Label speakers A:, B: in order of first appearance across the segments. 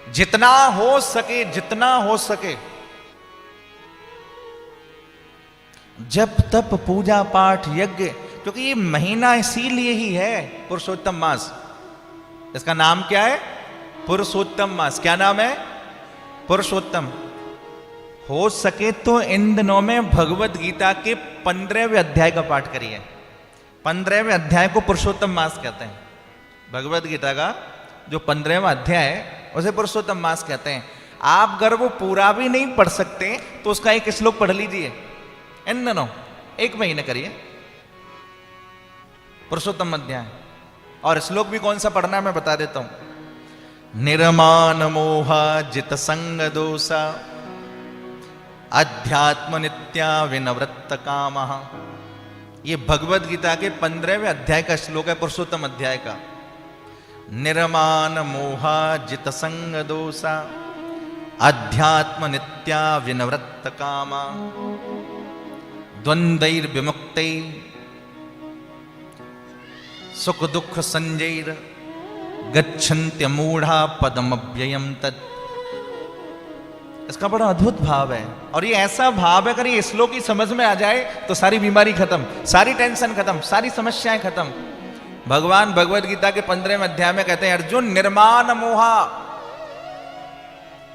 A: जितना हो सके, जितना हो सके जप तप पूजा पाठ यज्ञ, क्योंकि ये महीना इसीलिए ही है पुरुषोत्तम मास। इसका नाम क्या है? पुरुषोत्तम मास। क्या नाम है? पुरुषोत्तम। हो सके तो इन दिनों में भगवत गीता के 15वें अध्याय का पाठ करिए। 15वें अध्याय को पुरुषोत्तम मास कहते हैं। भगवत गीता का जो 15वां अध्याय है उसे पुरुषोत्तम मास कहते हैं। आप अगर वो पूरा भी नहीं पढ़ सकते तो उसका एक श्लोक पढ़ लीजिए। इन दिनों 1 महीने करिए पुरुषोत्तम अध्याय। और श्लोक भी कौन सा पढ़ना है मैं बता देता हूं। निर्माण मोह जित संग दोषा अध्यात्म नित्या विनवृत्त काम। ये भगवत गीता के 15वें अध्याय का श्लोक है, पुरुषोत्तम अध्याय का। निर्माण मोह जित संग दोषा अध्यात्म नित्या विनवृत्त काम द्वंद्वैर विमुक्तै सुख दुख संजैर गच्छन्त्य मूढ़ा पदमव्ययम तत्। इसका बड़ा अद्भुत भाव है। और ये ऐसा भाव है, अगर ये श्लोक ही समझ में आ जाए तो सारी बीमारी खत्म, सारी टेंशन खत्म, सारी समस्याएं खत्म। भगवान भगवत गीता के 15वें अध्याय में कहते हैं, अर्जुन निर्माण मोहा,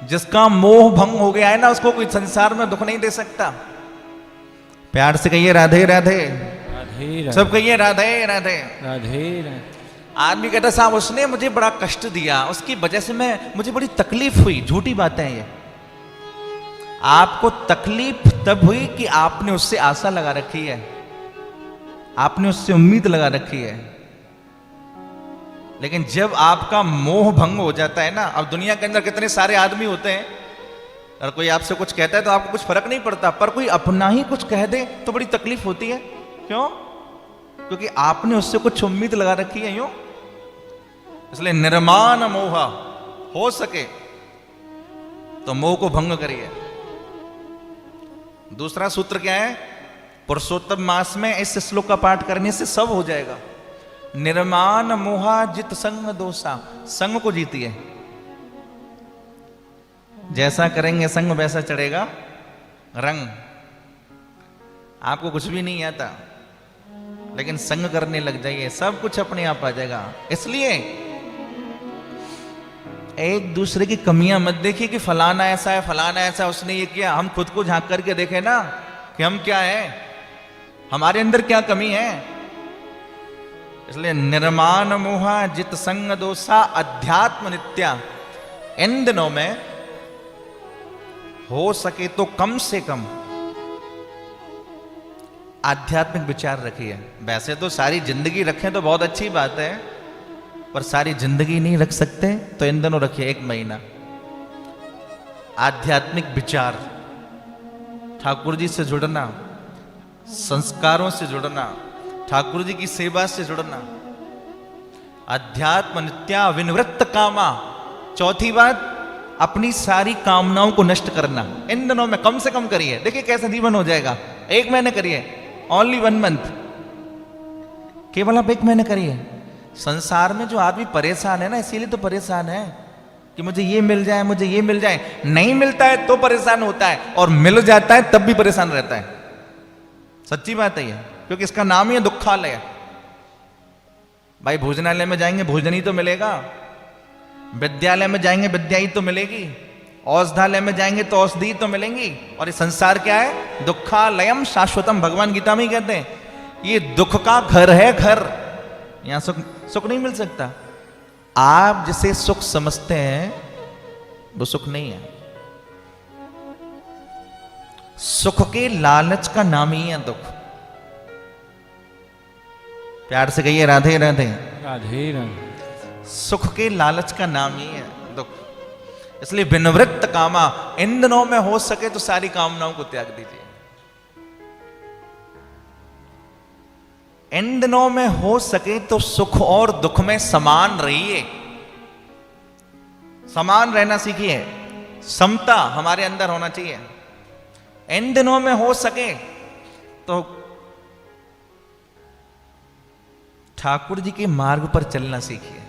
A: जिसका मोह भंग हो गया है ना, उसको कोई संसार में दुख नहीं दे सकता। प्यार से कहिए राधे राधे, सब कहिए राधे राधे
B: राधे।
A: आदमी कहता साहब उसने मुझे बड़ा कष्ट दिया, उसकी वजह से मुझे बड़ी तकलीफ हुई। झूठी बातें हैं ये। आपको तकलीफ तब हुई कि आपने उससे आशा लगा रखी है, आपने उससे उम्मीद लगा रखी है। लेकिन जब आपका मोह भंग हो जाता है ना, अब दुनिया के अंदर कितने सारे आदमी होते हैं, अगर कोई आपसे कुछ कहता है तो आपको कुछ फर्क नहीं पड़ता, पर कोई अपना ही कुछ कह दे तो बड़ी तकलीफ होती है। क्यों? क्योंकि आपने उससे कुछ उम्मीद लगा रखी है। यूं इसलिए निर्माण मोह, हो सके तो मोह को भंग करिए। दूसरा सूत्र क्या है? पुरुषोत्तम मास में इस श्लोक का पाठ करने से सब हो जाएगा। निर्माण मोहा जित संग दोषा, संग को जीतिए। जैसा करेंगे संग वैसा चढ़ेगा रंग। आपको कुछ भी नहीं आता, लेकिन संग करने लग जाइए, सब कुछ अपने आप आ जाएगा। इसलिए एक दूसरे की कमियां मत देखिए कि फलाना ऐसा है, फलाना ऐसा, उसने ये किया। हम खुद को झांक करके देखें ना कि हम क्या है, हमारे अंदर क्या कमी है। इसलिए निर्माण मोहा जित संग दोषा अध्यात्म नित्या। इन दिनों में हो सके तो कम से कम आध्यात्मिक विचार रखिए। वैसे तो सारी जिंदगी रखें तो बहुत अच्छी बात है, पर सारी जिंदगी नहीं रख सकते तो इन दिनों रखिए 1 महीना। आध्यात्मिक विचार, ठाकुर जी से जुड़ना, संस्कारों से जुड़ना, ठाकुर जी की सेवा से जुड़ना। अध्यात्म नित्या विनिवृत्त कामा। चौथी बात, अपनी सारी कामनाओं को नष्ट करना। इन दिनों में कम से कम करिए, देखिए कैसा जीवन हो जाएगा। 1 महीने करिए, ओनली 1 मंथ, केवल आप 1 महीने करिए। संसार में जो आदमी परेशान है ना, इसीलिए तो परेशान है कि मुझे ये मिल जाए, मुझे ये मिल जाए। नहीं मिलता है तो परेशान होता है, और मिल जाता है तब भी परेशान रहता है। सच्ची बात है ये, क्योंकि इसका नाम ही है दुखालय। भाई भोजनालय में जाएंगे भोजन ही तो मिलेगा, विद्यालय में जाएंगे विद्या ही तो मिलेगी, औषधालय में जाएंगे तो औषधि तो मिलेंगी। और ये संसार क्या है? दुखालयम शाश्वतम। भगवान गीता में ही कहते हैं ये दुख का घर है, घर। यहां सुख नहीं मिल सकता। आप जिसे सुख समझते हैं वो सुख नहीं है। सुख के लालच का नाम ही है दुख। प्यार से कहिए राधे राधे
B: राधे राधे।
A: सुख के लालच का नाम ही है दुख। इसलिए विनिवृत्त कामा। इन दिनों में हो सके तो सारी कामनाओं को त्याग दीजिए। इन दिनों में हो सके तो सुख और दुख में समान रहिए, समान रहना सीखिए। समता हमारे अंदर होना चाहिए। इन दिनों में हो सके तो ठाकुर जी के मार्ग पर चलना सीखिए,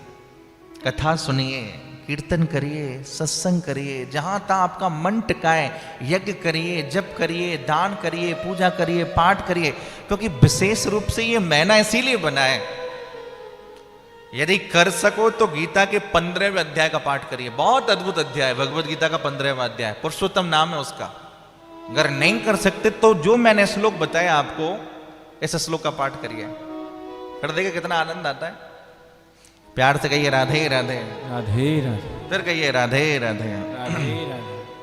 A: कथा सुनिए, कीर्तन करिए, सत्संग करिए, जहां तहां आपका मन टिकाए, यज्ञ करिए, जप करिए, दान करिए, पूजा करिए, पाठ करिए, क्योंकि विशेष रूप से ये महीना इसीलिए बना है। यदि कर सको तो गीता के 15वें अध्याय का पाठ करिए, बहुत अद्भुत अध्याय, भगवत गीता का 15वां अध्याय, पुरुषोत्तम नाम है उसका। अगर नहीं कर सकते तो जो मैंने श्लोक बताया आपको, इस श्लोक का पाठ करिए, फिर देखिए कितना आनंद आता है। प्यार से कहिए राधे राधे,
B: राधे राधे,
A: फिर कहिए राधे राधे।
B: राधे